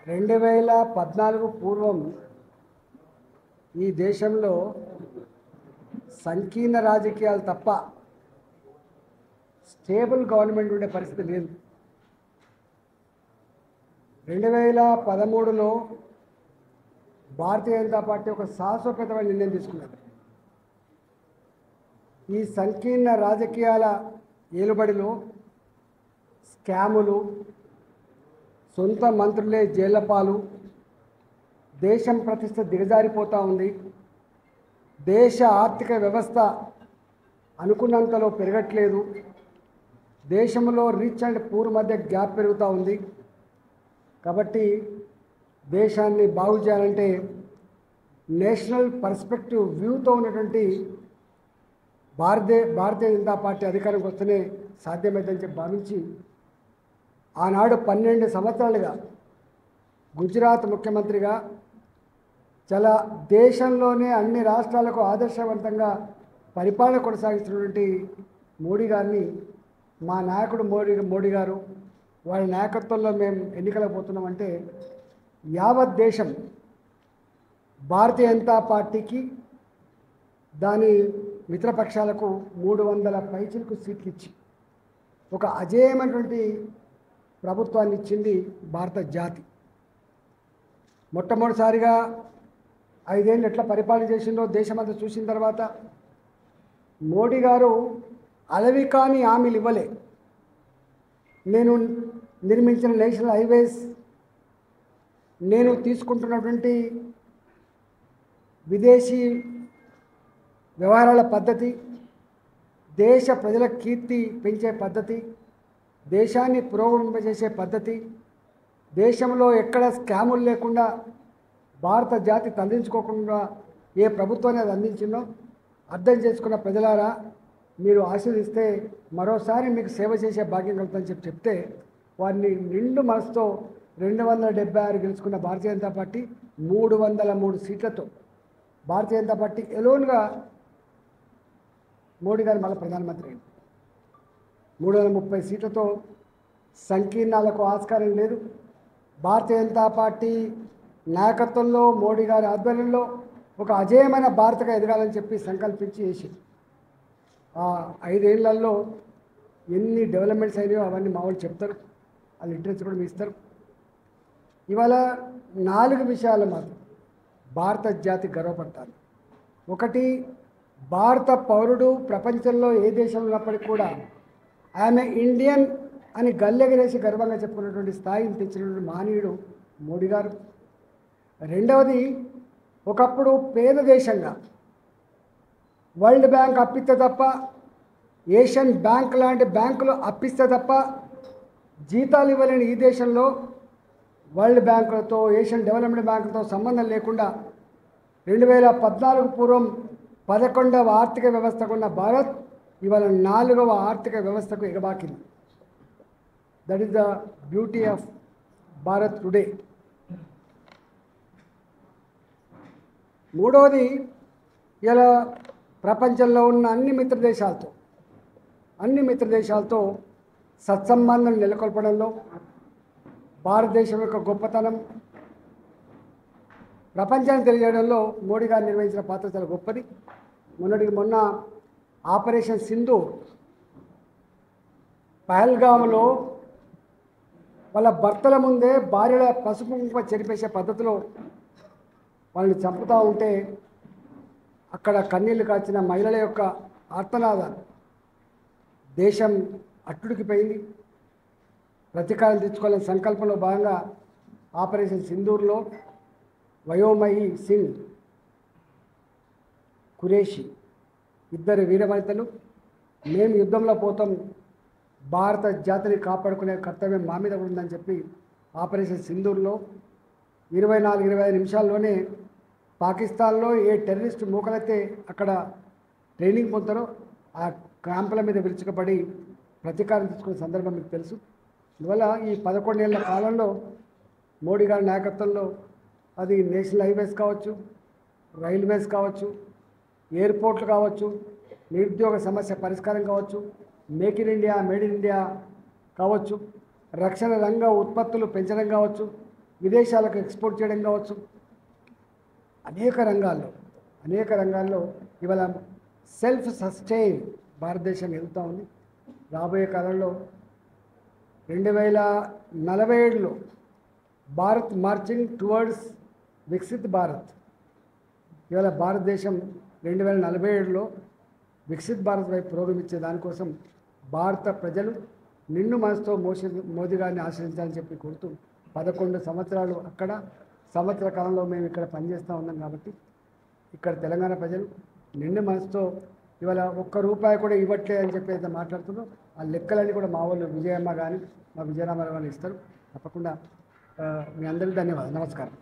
2014 పూర్వం ఈ దేశంలో సంకీర్ణ రాజకీయాలు తప్ప స్టేబుల్ గవర్నమెంట్ ఉండే పరిస్థితి లేదు. 2013లో భారతీయ జనతా పార్టీ ఒక సాహసోపేతమైన నిర్ణయం తీసుకున్నది. ఈ సంకీర్ణ రాజకీయాల ఏలుబడిలో స్కాములు, సొంత మంత్రులే జైళ్ల పాలు, దేశం ప్రతిష్ట దిగజారిపోతూ ఉంది. దేశ ఆర్థిక వ్యవస్థ అనుకున్నంతలో పెరగట్లేదు. దేశంలో రిచ్ అండ్ పూర్ మధ్య గ్యాప్ పెరుగుతూ ఉంది. కాబట్టి దేశాన్ని బాగు చేయాలంటే నేషనల్ పర్స్పెక్టివ్ వ్యూతో ఉన్నటువంటి భారతీయ జనతా పార్టీ అధికారంకి వస్తేనే సాధ్యమైందని చెప్పి భావించి ఆనాడు 12 సంవత్సరాలుగా గుజరాత్ ముఖ్యమంత్రిగా చాలా దేశంలోనే అన్ని రాష్ట్రాలకు ఆదర్శవంతంగా పరిపాలన కొనసాగిస్తున్నటువంటి మోడీ గారిని, మా నాయకుడు మోడీ గారు వాళ్ళ నాయకత్వంలో మేము ఎన్నికలకు పోతున్నామంటే యావత్ దేశం భారతీయ జనతా పార్టీకి దాని మిత్రపక్షాలకు 300 పైచిలకు సీట్లు ఇచ్చి ఒక అజేయమైనటువంటి ప్రభుత్వాన్ని ఇచ్చింది భారత జాతి. మొట్టమొదటిసారిగా 5 ఏళ్ళు ఎట్లా పరిపాలన చేసిందో దేశమంతా చూసిన తర్వాత మోడీ గారు అలవి కాని హామీలు ఇవ్వలే. నేను నిర్మించిన నేషనల్ హైవేస్, నేను తీసుకుంటున్నటువంటి విదేశీ వ్యవహారాల పద్ధతి, దేశ ప్రజల కీర్తి పెంచే పద్ధతి, దేశాన్ని పురోగమింపజేసే పద్ధతి, దేశంలో ఎక్కడ స్కాములు లేకుండా భారత జాతి తరలించుకోకుండా ఏ ప్రభుత్వాన్ని అది అందించిందో అర్థం చేసుకున్న ప్రజలారా, మీరు ఆశీర్వదిస్తే మరోసారి మీకు సేవ చేసే భాగ్యం కలుగుతుందని చెప్తే వారిని నిండు మనసుతో 276 గెలుచుకున్న భారతీయ జనతా పార్టీ 303 సీట్లతో భారతీయ జనతా పార్టీ ఎలోన్గా మోడీ గారు మళ్ళీ ప్రధానమంత్రి అయింది. 330 సీట్లతో సంకీర్ణాలకు ఆస్కారం లేదు. భారతీయ జనతా పార్టీ నాయకత్వంలో మోడీ గారి ఆధ్వర్యంలో ఒక అజేయమైన భారత్గా ఎదగాలని చెప్పి సంకల్పించి చేసి 5 ఏళ్లలో ఎన్ని డెవలప్మెంట్స్ అయినాయో అవన్నీ మా వాళ్ళు చెప్తారు, ఆ లిటరేచర్ కూడా మీ ఇస్తారు. ఇవాళ 4 విషయాలు మాత్రం భారత జాతి గర్వపడతారు. ఒకటి, భారత పౌరుడు ప్రపంచంలో ఏ దేశంలో ఉన్నప్పటికీ కూడా ఆమె ఇండియన్ అని గల్లెగరేసి గర్వంగా చెప్పుకున్నటువంటి స్థాయిని తెచ్చినటువంటి మహనీయుడు మోడీ గారు. రెండవది, ఒకప్పుడు పేద దేశంగా వరల్డ్ బ్యాంక్ అప్పిస్తే తప్ప, ఏషియన్ బ్యాంక్ లాంటి బ్యాంకులు అప్పిస్తే తప్ప జీతాలు ఇవ్వలేని ఈ దేశంలో వరల్డ్ బ్యాంకులతో, ఏషియన్ డెవలప్మెంట్ బ్యాంకులతో సంబంధం లేకుండా 2014 పూర్వం 11వ ఆర్థిక వ్యవస్థకు ఉన్న భారత్ ఇవాళ 4వ ఆర్థిక వ్యవస్థకు ఎగబాకింది. That is the beauty of Bharat today. మూడవది, ఇలా ప్రపంచంలో ఉన్న అన్ని మిత్ర దేశాలతో సత్సంబంధం నెలకొల్పడంలో భారతదేశం యొక్క గొప్పతనం ప్రపంచానికి తెలియజేయడంలో మోడీ గారు నిర్వహించిన పాత్ర చాలా గొప్పది. మొన్న ఆపరేషన్ సింధూర్, పహల్గామ్లో వాళ్ళ భర్తల ముందే భార్యల పసుపు కుంకుమ చెరిపేసే పద్ధతిలో వాళ్ళని చంపుతూ ఉంటే అక్కడ కన్నీళ్లు కాచిన మహిళల యొక్క ఆర్తనాదాలు దేశం అట్టుడికిపోయింది. ప్రతీకారం తెచ్చుకోవాలని సంకల్పంలో భాగంగా ఆపరేషన్ సింధూర్లో వయోమహి సింగ్, ఖురేషి ఇద్దరు వీరవనితలు, మేము యుద్ధంలో పోతాం, భారత జాతిని కాపాడుకునే కర్తవ్యం మా మీద ఉందని చెప్పి ఆపరేషన్ సింధూర్లో 24-25 నిమిషాల్లోనే పాకిస్తాన్లో ఏ టెర్రరిస్టు మూకలైతే అక్కడ ట్రైనింగ్ పొందుతారో ఆ క్యాంపుల మీద విరుచుకపడి ప్రతీకారం తీసుకునే సందర్భం మీకు తెలుసు. అందువల్ల ఈ 11 ఏళ్ల కాలంలో మోడీ గారి నాయకత్వంలో అది నేషనల్ హైవేస్ కావచ్చు, రైల్వేస్ కావచ్చు, ఎయిర్పోర్ట్లు కావచ్చు, నిరుద్యోగ సమస్య పరిష్కారం కావచ్చు, make in India, made in India కావచ్చు, రక్షణ రంగ ఉత్పత్తులు పెంచడం కావచ్చు, విదేశాలకు ఎక్స్పోర్ట్ చేయడం కావచ్చు, అనేక రంగాల్లో ఇవాళ సెల్ఫ్ సస్టైన్ భారతదేశం వెళ్తూ ఉంది. రాబోయే కాలంలో 2047లో భారత్ మార్చింగ్ టువర్డ్స్ వికసిత్ భారత్. ఇవాళ భారతదేశం 2047లో వికసిత్ భారత్ వైపు పురోగమించే దానికోసం భారత ప్రజలు నిండు మనసుతో మోదీ గారిని ఆశ్రయించాలని చెప్పి కోరుతూ 11 సంవత్సరాలు అక్కడ, సంవత్సర కాలంలో మేము ఇక్కడ పనిచేస్తూ ఉన్నాం కాబట్టి ఇక్కడ తెలంగాణ ప్రజలు నిండు మనసుతో ఇవాళ ₹1 కూడా ఇవ్వట్లే అని చెప్పి అయితే మాట్లాడుతున్నాం. ఆ లెక్కలన్నీ కూడా మా వాళ్ళు విజయమ్మ కానీ మా విజయరామారావు గారు ఇస్తారు. తప్పకుండా మీ అందరికీ ధన్యవాదాలు. నమస్కారం.